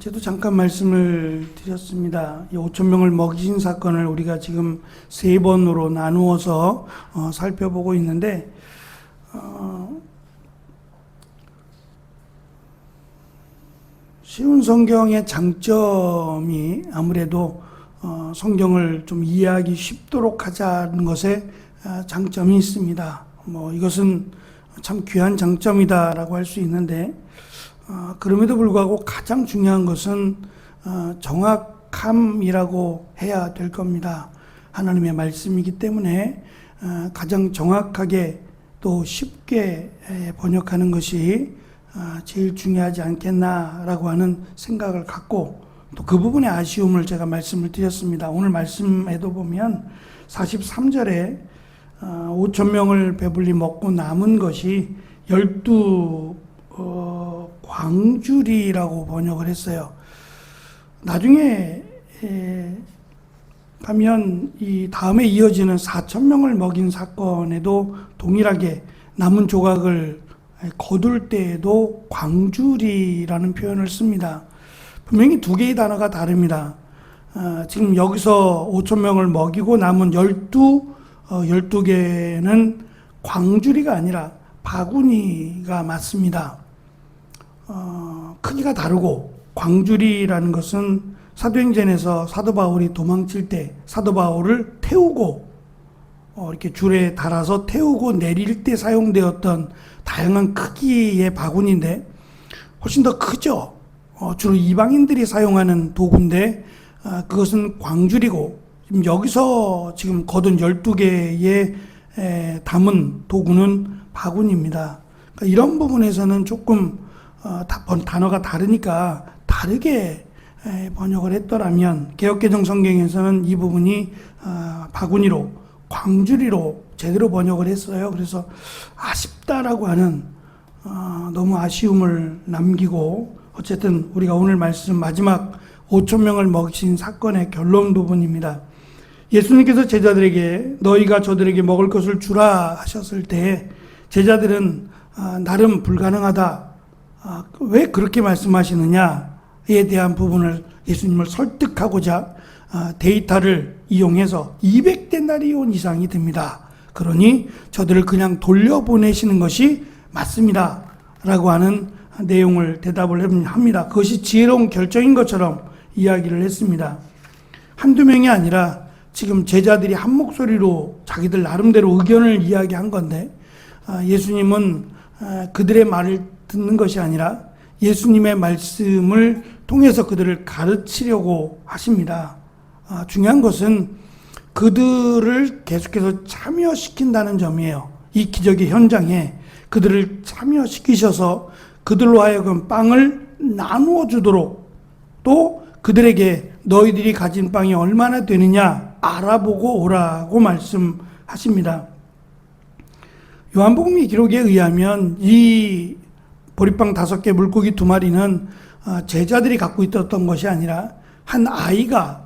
어제도 잠깐 말씀을 드렸습니다. 이 5천 명을 먹이신 사건을 우리가 지금 세 번으로 나누어서 살펴보고 있는데, 쉬운 성경의 장점이 아무래도 성경을 좀 이해하기 쉽도록 하자는 것에 장점이 있습니다. 이것은 참 귀한 장점이다라고 할 수 있는데, 그럼에도 불구하고 가장 중요한 것은 정확함이라고 해야 될 겁니다. 하나님의 말씀이기 때문에 가장 정확하게 또 쉽게 번역하는 것이 제일 중요하지 않겠나라고 하는 생각을 갖고, 또 그 부분의 아쉬움을 제가 말씀을 드렸습니다. 오늘 말씀에도 보면 43절에 5천 명을 배불리 먹고 남은 것이 12 광주리라고 번역을 했어요. 나중에 가면 이 다음에 이어지는 4천 명을 먹인 사건에도 동일하게 남은 조각을 거둘 때에도 광주리라는 표현을 씁니다. 분명히 두 개의 단어가 다릅니다. 지금 여기서 5천 명을 먹이고 남은 12개는 광주리가 아니라 바구니가 맞습니다. 크기가 다르고, 광주리라는 것은 사도행전에서 사도 바울이 도망칠 때 사도 바울을 태우고 이렇게 줄에 달아서 태우고 내릴 때 사용되었던 다양한 크기의 바구니인데 훨씬 더 크죠. 주로 이방인들이 사용하는 도구인데 그것은 광주리고, 지금 여기서 지금 거둔 12개의 담은 도구는 바구니입니다. 그러니까 이런 부분에서는 조금 단어가 다르니까 다르게 번역을 했더라면, 개역개정 성경에서는 이 부분이 바구니로, 광주리로 제대로 번역을 했어요. 그래서 아쉽다라고 하는 너무 아쉬움을 남기고, 어쨌든 우리가 오늘 말씀 마지막 5천 명을 먹이신 사건의 결론 부분입니다. 예수님께서 제자들에게 너희가 저들에게 먹을 것을 주라 하셨을 때 제자들은 나름 불가능하다, 왜 그렇게 말씀하시느냐에 대한 부분을 예수님을 설득하고자 데이터를 이용해서 200데나리온 이상이 듭니다. 그러니 저들을 그냥 돌려보내시는 것이 맞습니다 라고 하는 내용을 대답을 합니다. 그것이 지혜로운 결정인 것처럼 이야기를 했습니다. 한두 명이 아니라 지금 제자들이 한 목소리로 자기들 나름대로 의견을 이야기한 건데, 예수님은 그들의 말을 듣는 것이 아니라 예수님의 말씀을 통해서 그들을 가르치려고 하십니다. 중요한 것은 그들을 계속해서 참여시킨다는 점이에요. 이 기적의 현장에 그들을 참여시키셔서 그들로 하여금 빵을 나누어 주도록, 또 그들에게 너희들이 가진 빵이 얼마나 되느냐 알아보고 오라고 말씀하십니다. 요한복음 기록에 의하면 이 보리빵 5개, 물고기 2마리는 제자들이 갖고 있었던 것이 아니라 한 아이가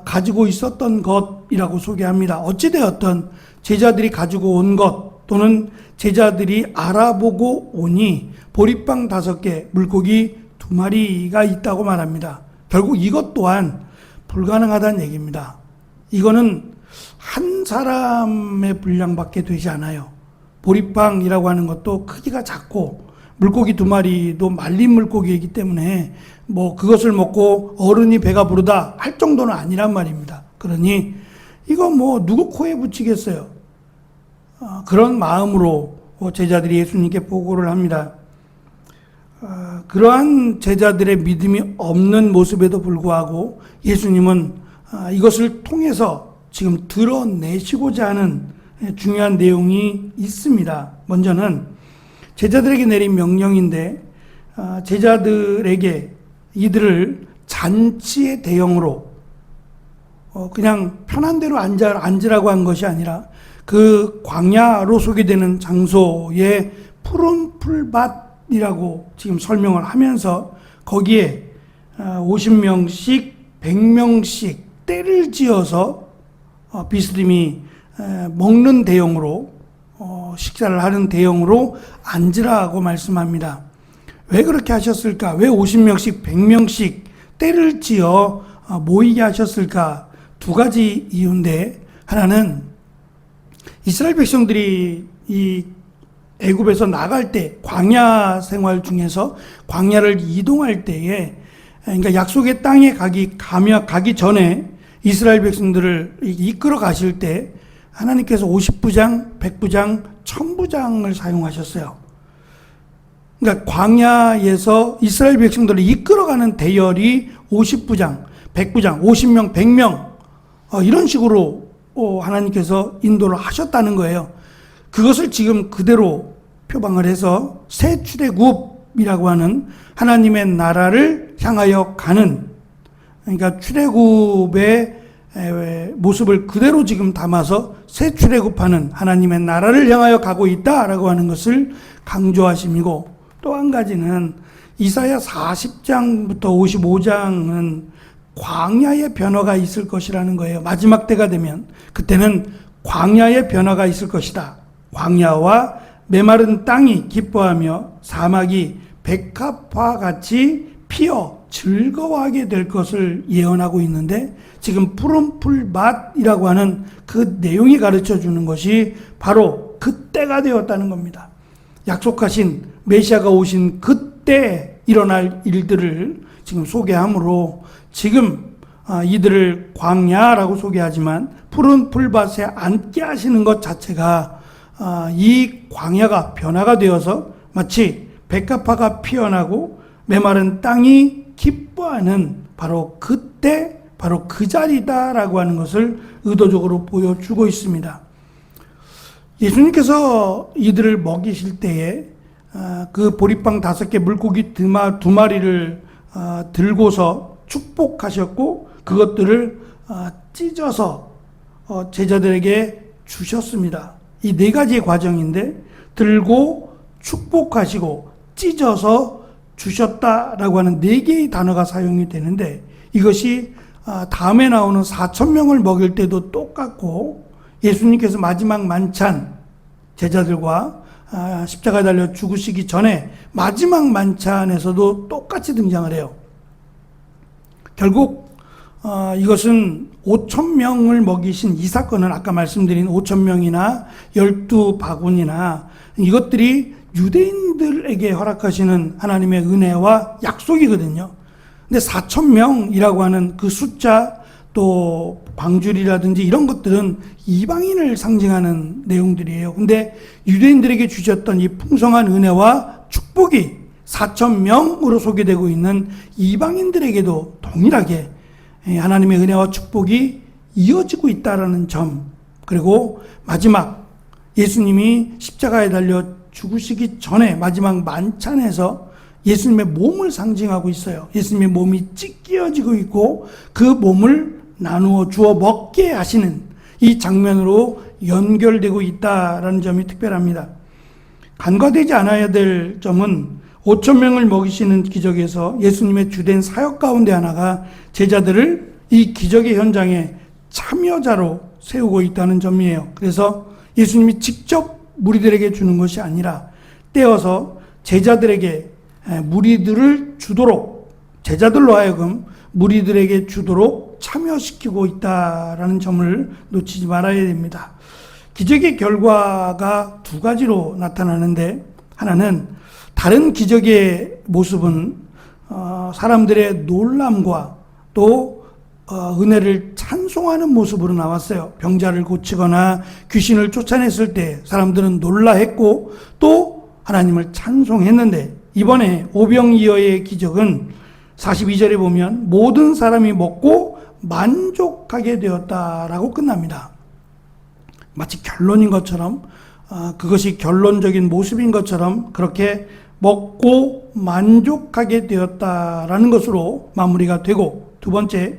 가지고 있었던 것이라고 소개합니다. 어찌되었든 제자들이 가지고 온 것, 또는 제자들이 알아보고 오니 보리빵 5개, 물고기 2마리가 있다고 말합니다. 결국 이것 또한 불가능하다는 얘기입니다. 이거는 한 사람의 분량밖에 되지 않아요. 보리빵이라고 하는 것도 크기가 작고, 물고기 2마리도 말린 물고기이기 때문에 그것을 먹고 어른이 배가 부르다 할 정도는 아니란 말입니다. 그러니 이거 누구 코에 붙이겠어요. 그런 마음으로 제자들이 예수님께 보고를 합니다. 그러한 제자들의 믿음이 없는 모습에도 불구하고 예수님은 이것을 통해서 지금 드러내시고자 하는 중요한 내용이 있습니다. 먼저는 제자들에게 내린 명령인데, 제자들에게 이들을 잔치의 대형으로 그냥 편한 대로 앉으라고 한 것이 아니라 그 광야로 소개되는 장소에 푸른 풀밭이라고 지금 설명을 하면서 거기에 50명씩 100명씩 때를 지어서 비스듬히 먹는 대용으로, 식사를 하는 대용으로 앉으라고 말씀합니다. 왜 그렇게 하셨을까? 왜 50명씩, 100명씩 때를 지어 모이게 하셨을까? 두 가지 이유인데, 하나는 이스라엘 백성들이 이 애굽에서 나갈 때, 광야 생활 중에서 광야를 이동할 때에, 그러니까 약속의 땅에 가기 전에 이스라엘 백성들을 이끌어 가실 때 하나님께서 50부장, 100부장, 1000부장을 사용하셨어요. 그러니까 광야에서 이스라엘 백성들을 이끌어가는 대열이 50부장, 100부장, 50명, 100명 이런 식으로 하나님께서 인도를 하셨다는 거예요. 그것을 지금 그대로 표방을 해서 새 출애굽이라고 하는 하나님의 나라를 향하여 가는, 그러니까 출애굽의 모습을 그대로 지금 담아서 새 출애굽하는 하나님의 나라를 향하여 가고 있다라고 하는 것을 강조하심이고, 또 한 가지는 이사야 40장부터 55장은 광야의 변화가 있을 것이라는 거예요. 마지막 때가 되면 그때는 광야의 변화가 있을 것이다. 광야와 메마른 땅이 기뻐하며 사막이 백합화 같이 피어 즐거워하게 될 것을 예언하고 있는데, 지금 푸른 풀밭이라고 하는 그 내용이 가르쳐 주는 것이 바로 그때가 되었다는 겁니다. 약속하신 메시아가 오신 그때 일어날 일들을 지금 소개하므로, 지금 이들을 광야라고 소개하지만 푸른 풀밭에 앉게 하시는 것 자체가 이 광야가 변화가 되어서 마치 백합화가 피어나고 메마른 땅이 기뻐하는 바로 그때, 바로 그 자리다라고 하는 것을 의도적으로 보여주고 있습니다. 예수님께서 이들을 먹이실 때에 그 보리빵 5개, 물고기 2마리를 들고서 축복하셨고, 그것들을 찢어서 제자들에게 주셨습니다. 이 4가지의 과정인데, 들고 축복하시고 찢어서 주셨다라고 하는 4개의 단어가 사용이 되는데, 이것이 다음에 나오는 4,000명을 먹일 때도 똑같고, 예수님께서 마지막 만찬, 제자들과 십자가에 달려 죽으시기 전에 마지막 만찬에서도 똑같이 등장을 해요. 결국 이것은 5,000명을 먹이신 이 사건은 아까 말씀드린 5,000명이나 12바구니나 이것들이 유대인들에게 허락하시는 하나님의 은혜와 약속이거든요. 근데 4,000명이라고 하는 그 숫자, 또 광줄이라든지 이런 것들은 이방인을 상징하는 내용들이에요. 근데 유대인들에게 주셨던 이 풍성한 은혜와 축복이 4,000명으로 소개되고 있는 이방인들에게도 동일하게 하나님의 은혜와 축복이 이어지고 있다는 점, 그리고 마지막 예수님이 십자가에 달려 죽으시기 전에 마지막 만찬에서 예수님의 몸을 상징하고 있어요. 예수님의 몸이 찢겨지고 있고 그 몸을 나누어 주어 먹게 하시는 이 장면으로 연결되고 있다라는 점이 특별합니다. 간과되지 않아야 될 점은 5,000명을 먹이시는 기적에서 예수님의 주된 사역 가운데 하나가 제자들을 이 기적의 현장에 참여자로 세우고 있다는 점이에요. 그래서 예수님이 직접 무리들에게 주는 것이 아니라 떼어서 제자들에게 무리들을 주도록, 제자들로 하여금 무리들에게 주도록 참여시키고 있다라는 점을 놓치지 말아야 됩니다. 기적의 결과가 2가지로 나타나는데, 하나는 다른 기적의 모습은 사람들의 놀람과 또 은혜를 찬송하는 모습으로 나왔어요. 병자를 고치거나 귀신을 쫓아냈을 때 사람들은 놀라했고 또 하나님을 찬송했는데, 이번에 오병이어의 기적은 42절에 보면 모든 사람이 먹고 만족하게 되었다라고 끝납니다. 마치 결론인 것처럼, 그것이 결론적인 모습인 것처럼 그렇게 먹고 만족하게 되었다라는 것으로 마무리가 되고, 2번째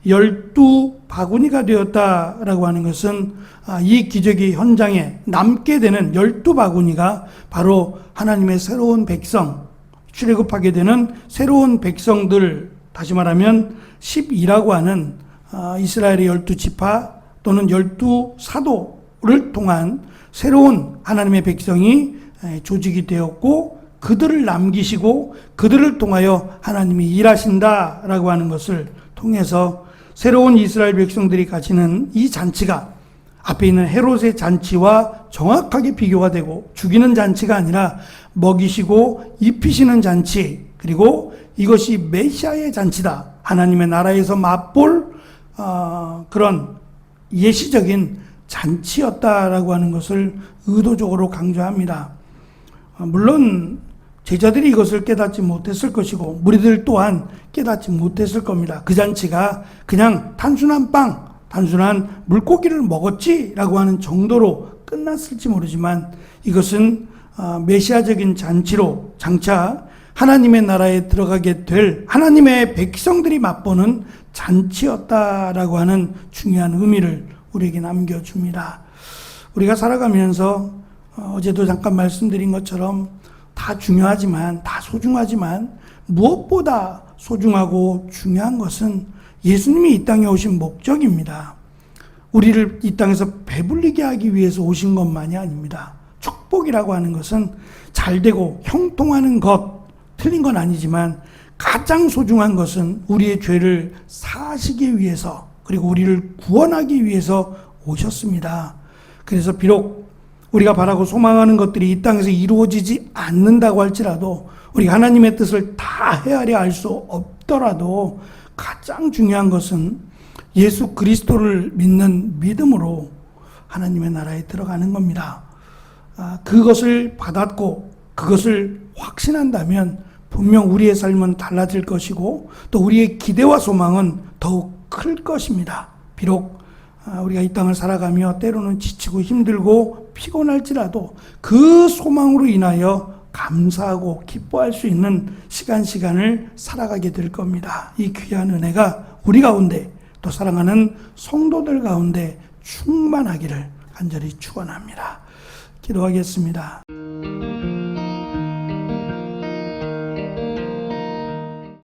12바구니가 되었다라고 하는 것은 이 기적의 현장에 남게 되는 12바구니가 바로 하나님의 새로운 백성, 출애굽하게 되는 새로운 백성들, 다시 말하면 12라고 하는 이스라엘의 12지파 또는 12사도를 통한 새로운 하나님의 백성이 조직이 되었고, 그들을 남기시고 그들을 통하여 하나님이 일하신다라고 하는 것을 통해서 새로운 이스라엘 백성들이 가지는 이 잔치가 앞에 있는 헤롯의 잔치와 정확하게 비교가 되고, 죽이는 잔치가 아니라 먹이시고 입히시는 잔치, 그리고 이것이 메시아의 잔치다, 하나님의 나라에서 맛볼 그런 예시적인 잔치였다라고 하는 것을 의도적으로 강조합니다. 물론 제자들이 이것을 깨닫지 못했을 것이고 무리들 또한 깨닫지 못했을 겁니다. 그 잔치가 그냥 단순한 빵, 단순한 물고기를 먹었지라고 하는 정도로 끝났을지 모르지만, 이것은 메시아적인 잔치로 장차 하나님의 나라에 들어가게 될 하나님의 백성들이 맛보는 잔치였다라고 하는 중요한 의미를 우리에게 남겨줍니다. 우리가 살아가면서 어제도 잠깐 말씀드린 것처럼 다 중요하지만, 다 소중하지만 무엇보다 소중하고 중요한 것은 예수님이 이 땅에 오신 목적입니다. 우리를 이 땅에서 배불리게 하기 위해서 오신 것만이 아닙니다. 축복이라고 하는 것은 잘되고 형통하는 것, 틀린 건 아니지만 가장 소중한 것은 우리의 죄를 사하시기 위해서, 그리고 우리를 구원하기 위해서 오셨습니다. 그래서 비록 우리가 바라고 소망하는 것들이 이 땅에서 이루어지지 않는다고 할지라도, 우리가 하나님의 뜻을 다 헤아려 알 수 없더라도 가장 중요한 것은 예수 그리스도를 믿는 믿음으로 하나님의 나라에 들어가는 겁니다. 그것을 받았고 그것을 확신한다면 분명 우리의 삶은 달라질 것이고, 또 우리의 기대와 소망은 더욱 클 것입니다. 비록 우리가 이 땅을 살아가며 때로는 지치고 힘들고 피곤할지라도 그 소망으로 인하여 감사하고 기뻐할 수 있는 시간을 살아가게 될 겁니다. 이 귀한 은혜가 우리 가운데, 또 사랑하는 성도들 가운데 충만하기를 간절히 축원합니다. 기도하겠습니다.